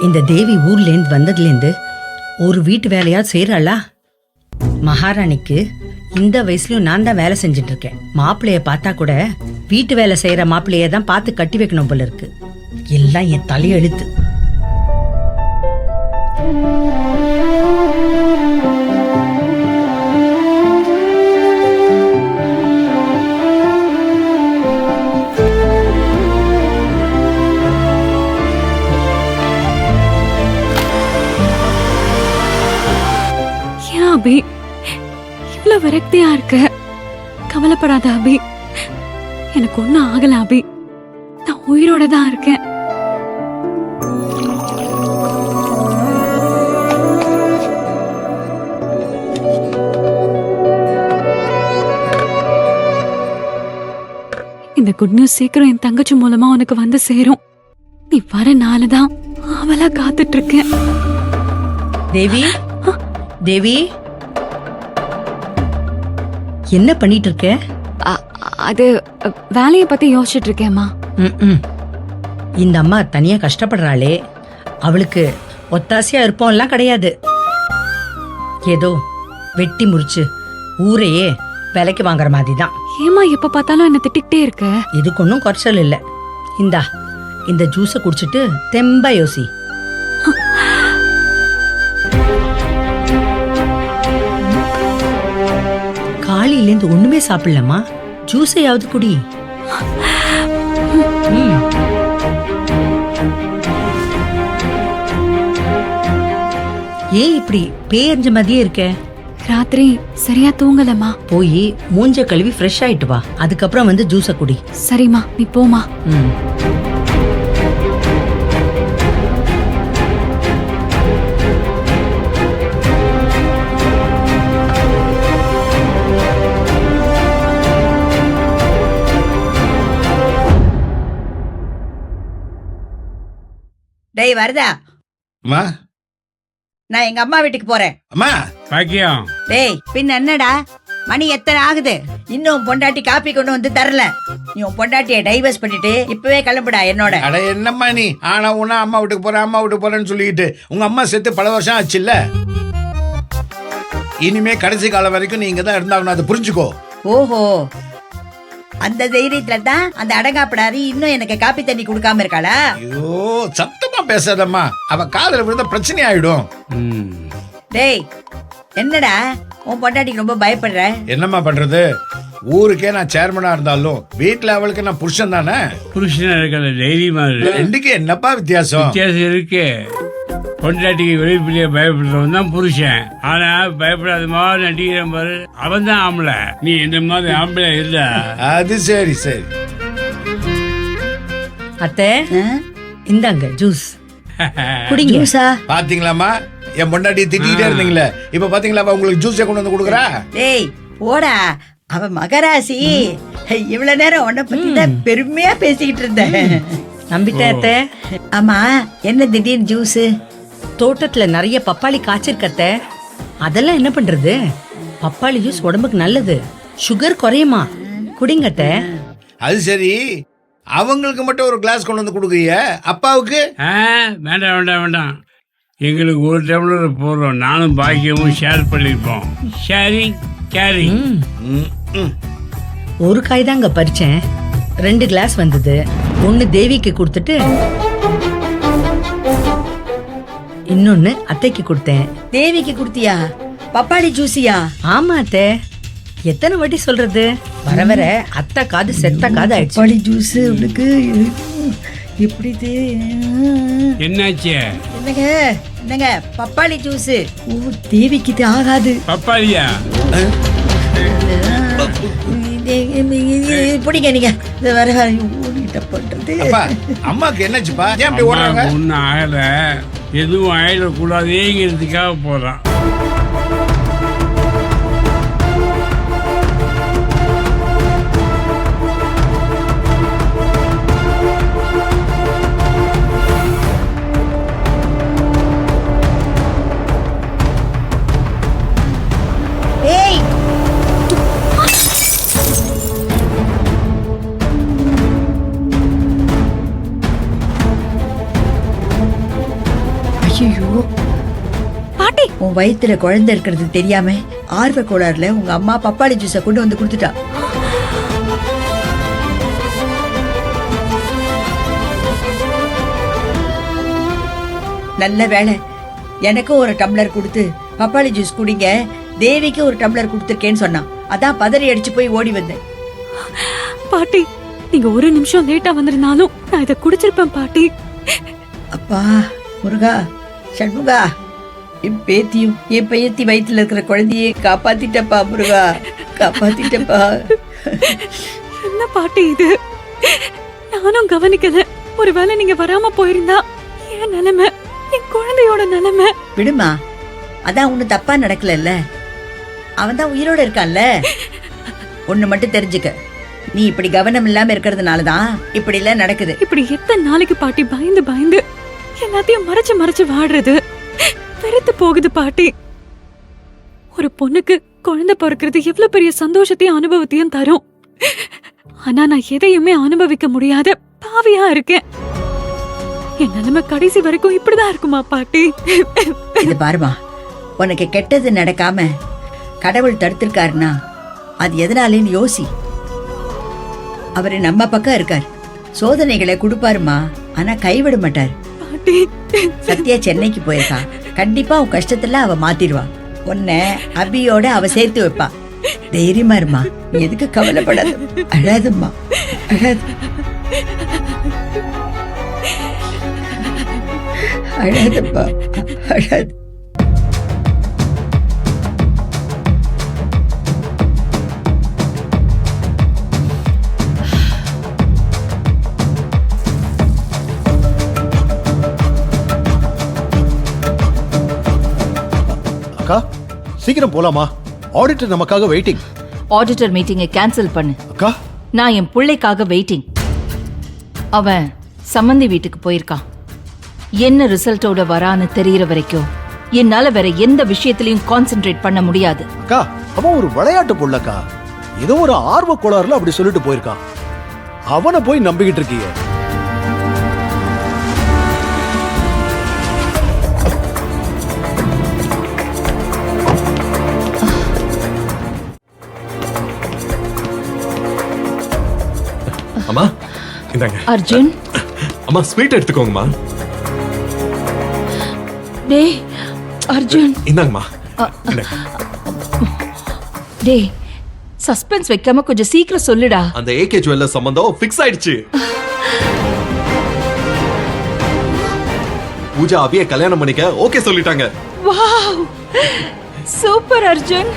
இந்த தேவி ஊர்லேருந்து வந்ததுலேருந்து ஒரு வீட்டு வேலையா செய்யறாளா? மகாராணிக்கு இந்த வயசுலயும் நான் தான் வேலை செஞ்சுட்டு இருக்கேன். மாப்பிள்ளைய பார்த்தா கூட வீட்டு வேலை செய்யற மாப்பிள்ளைய தான் பார்த்து கட்டி வைக்கணும் போல இருக்கு. எல்லாம் என் தலையெழுத்து. அபி, இவ்வளவு விரக்தியா இருக்க. கவலைப்படாத அபி, எனக்கு ஒண்ணும் ஆகல அபி. நான் உயிரோட தான் இருக்கேன். இந்த குட் நியூஸ் சீக்கிரம் என் தங்கச்சி மூலமா உனக்கு வந்து சேரும். நீ வர நாளுதான் அவளா காத்துட்டு இருக்கேன். தேவி, தேவி, என்ன பண்ணிட்டு இருக்க? அது வேலையை பத்தி யோசிச்சுட்டு இருக்கேம்மா. இந்த அம்மா தனியா கஷ்டப்படுறாளே, அவளுக்கு ஒத்தாசையா இருப்போம்லாம் கிடையாது. ஏதோ வெட்டி முறிச்சு ஊரையே விலைக்கு வாங்குற மாதிரி தான். ஏமா எப்ப பார்த்தாலும் என்ன திட்டிகிட்டே இருக்க? இதுக்கு ஒன்றும் குறைச்சல் இல்லை. இந்தா இந்த ஜூஸை குடிச்சிட்டு தெம்பா யோசி. காலையிலேருந்து ஒண்ணுமே சாப்பிடலமா, ஜூஸையாவது குடி. ஏன் இப்படி பேயஞ்ச மாதிரியே இருக்க? ராத்திரி சரியா தூங்கலமா. போய் மூஞ்ச கழுவி ஃப்ரெஷ் ஆயிட்டு வா, அதுக்கப்புறம் வந்து ஜூஸை குடி. சரிம்மா, நீ போமா. டேய் வருதா, அம்மா, நான் எங்க அம்மா வீட்டுக்கு போறேன். அம்மா, பாக்கியம். டேய் பின்ன என்னடா, மணி எத்தனை ஆகுது? இன்னும் பொண்டாட்டி காப்பி கொண்டு வந்து தரல. நீ உன் பொண்டாட்டிய டைவர்ஸ் பண்ணிட்டு இப்பவே கிளம்புடா என்னோட. அட என்னம்மா நீ, ஆனா உன்னா அம்மா வீட்டுக்கு போறேன் அம்மா வீட்டுக்கு போறேன்னு சொல்லிட்டு உங்க அம்மா செத்து பல வருஷம் ஆச்சுல்ல. இனிமே கடைசி காலம் வரைக்கும் நீ இங்கதான் இருந்தாகணும், அதை புரிஞ்சுக்கோ. ஓஹோ, அந்த தைரியத்துல தான் அந்த அடங்காப்படாரி இன்னும் எனக்கு காப்பி தண்ணி கொடுக்காம இருக்காளா? ஐயோ சத்தமா பேசாதம்மா, அவ காதல விழுந்த பிரச்சனை ஆயிடும். டேய் என்னடா உன் பொண்டாட்டிக்கு ரொம்ப பயப்படுற? என்னம்மா பண்றது, ஊருக்கே நான் சேர்மனா இருந்தாலும் வீட்டுல அவளுக்கு நான் புருஷன் தானே. புருஷனா இருக்கிற தைரியமா ரெண்டுக்கு என்னப்பா வித்தியாசம்? வித்தியாசம் இருக்கு. பொண்டாட்டிக்கு வெளிப்படையா பயப்படுறவன் தான் புருஷன். ஆனா பயப்படாத மாதிரி நடிக்கிறேன் பாரு, அவன் தான் ஆம்பளை. நீ இந்த மாதிரி ஆம்பளை இல்ல. அது சரி சரி. அத்தை, இந்தாங்க ஜூஸ் குடிங்க. பாத்தீங்களாமா, என் பொண்டாட்டி திட்டிகிட்டே இருந்தீங்களே, இப்ப பாத்தீங்களா உங்களுக்கு ஜூஸ் கொண்டு வந்து கொடுக்குறா. டேய் போடா, அவ மகராசி. இவ்வளவு நேரம் உன்னை பத்தி தான் பெருமையா பேசிக்கிட்டு இருந்தேன். நம்பிட்டேன் அத்தை. ஆமா, என்ன திடீர்னு ஜூஸ்? தோட்டத்துல நிறைய பப்பாளி காய்ச்சிருக்கத்த, அதெல்லாம் என்ன பண்றது? பப்பாளி ஜூஸ் உடம்புக்கு நல்லது, சுகர் குறையுமா, குடிங்கத்த. அது சரி, அவங்களுக்கு மட்டும் ஒரு கிளாஸ் கொண்டு வந்து கொடுக்குறிய, அப்பாவுக்கு? வேண்டாம் வேண்டாம் வேண்டாம், எங்களுக்கு ஒரு டம்ளர் போடுறோம். நானும் பாக்கியமும் ஷேர் பண்ணிருப்போம். Sharing caring. ஒரு காய் தாங்க பறிச்சேன், 2 கிளாஸ் வந்தது. 1 தேவிக்கு கொடுத்துட்டு இன்னொன்னு அத்தைக்கு கொடுத்தேன். தேவிக்கு கொடுத்தியா பப்பாளி ஜூஸியா? ஆமா அத்தை, எத்தனை வாட்டி சொல்றது, வர வர அத்தை காது செத்த காது ஆயிடுச்சு. பப்பாளி ஜூஸ் உங்களுக்கு எப்படி? என்னாச்சு? என்னங்க என்னங்க பப்பாளி ஜூஸ்? ஓ தேவிக்கு இது ஆகாது. பப்பாளியா? பிடிங்க நீங்க வர ஓடிட்ட பண்றது. அம்மாக்கு என்னாச்சுப்பா, ஏன் அப்படி ஓடுறாங்க? ஒன்னும் ஆகல, எதுவும் ஆயிடக்கூடாதுங்கிறதுக்காக போறான். ஐயோ, பாட்டி உன் வயித்துல குழந்தை இருக்கிறது தெரியாம ஆர்வ கோளாறுல உங்க அம்மா பப்பாளி ஜூஸ கொண்டு வந்து கொடுத்துட்டா. நல்ல வேளை எனக்கும் ஒரு டம்ளர் கொடுத்து பப்பாளி ஜூஸ் குடிங்க, தேவிக்கு ஒரு டம்ளர் கொடுத்துருக்கேன்னு சொன்னான். அதான் பதறி அடிச்சு போய் ஓடி வந்தேன். பாட்டி நீங்க ஒரு நிமிஷம் லேட்டா வந்திருந்தாலும் நான் இதை குடிச்சிருப்பேன் பாட்டி. அப்பா முருகா, சண்முகா, என் பேத்தியும் என் பையத்தி வயித்துல இருக்கிற குழந்தையே காப்பாத்திட்டப்பா முருகா, காப்பாத்திட்டப்பா. என்ன பாட்டி இது? நானும் கவனிக்கல. ஒருவேளை நீங்க வராம போயிருந்தா என் நிலைமை, என் குழந்தையோட நிலைமை. விடுமா, அதான் ஒண்ணு தப்பா நடக்கல. அவன் தான் உயிரோட இருக்கான்ல. ஒண்ணு மட்டும் தெரிஞ்சுக்க, நீ இப்படி கவனம் இல்லாம இருக்கிறதுனாலதான் இப்படி எல்லாம் நடக்குது. இப்படி எத்தனை நாளைக்கு பாட்டி பயந்து பயந்து எல்லாத்தையும் மறைச்சு மறைச்சு வாடுறது? வெறுத்து போகுது பாட்டி. ஒரு பொண்ணுக்கு குழந்தை பிறக்கிறது எவ்வளவு பெரிய சந்தோஷத்தையும் அனுபவத்தையும் தரும். ஆனா நான் எதையுமே அனுபவிக்க முடியாத பாவியா இருக்கேன். என் நிலைமை கடைசி வரைக்கும் இப்படிதான் இருக்குமா பாட்டி? இது பாருமா, உனக்கு கெட்டது நடக்காம கடவுள் தடுத்திருக்காருன்னா அது எதனாலேன்னு யோசி. அவரு நம்ம பக்கம் இருக்கார், சோதனைகளை கொடுப்பாருமா, ஆனா கைவிட மாட்டார். பாட்டி சத்யா சென்னைக்கு போயிருக்கா, கண்டிப்பா உன் கஷ்டத்துல அவ மாத்திடுவா. உன்னை அபியோட அவ சேர்த்து வைப்பா. தைரியமா இருமா, நீ எதுக்கு கவலைப்படாத. அழாதம்மா, அழாது, அழாதப்பா, அழாது. அக்கா சீக்கிரம் போலாமா? ஆடிட்டர் நமக்காக வெயிட்டிங். ஆடிட்டர் மீட்டிங்கை கேன்சல் பண்ணு. அக்கா நான் என் பிள்ளைக்காக வெயிட்டிங். அவன் சம்மந்தி வீட்டுக்கு போயிருக்கான். என்ன ரிசல்ட்டோட வரான்னு தெரியற வரைக்கும் என்னால வேற எந்த விஷயத்திலையும் கான்சென்ட்ரேட் பண்ண முடியாது. அக்கா அவன் ஒரு விளையாட்டு புள்ளக்கா, ஏதோ ஒரு ஆர்வ கோளாறுல அப்படி சொல்லிட்டு போயிருக்கான். அவனை போய் நம்பிக்கிட்டு இருக்கீங்க. அம்மா இந்தாங்க. அர்ஜுன், அம்மா ஸ்வீட் எடுத்துக்கோங்கம்மா. டேய் அர்ஜுன், இந்தாங்கம்மா. இந்தாங்க. டேய் சஸ்பென்ஸ் வைக்காம கொஞ்சம் சீக்கிரம் சொல்லுடா. அந்த ஏகே ஜுவல்லர் சம்பந்தம் ஃபிக்ஸ் ஆயிடுச்சு. பூஜா அபிய கல்யாணம் பண்ணிக்க ஓகே சொல்லிட்டாங்க. Wow, super Arjun.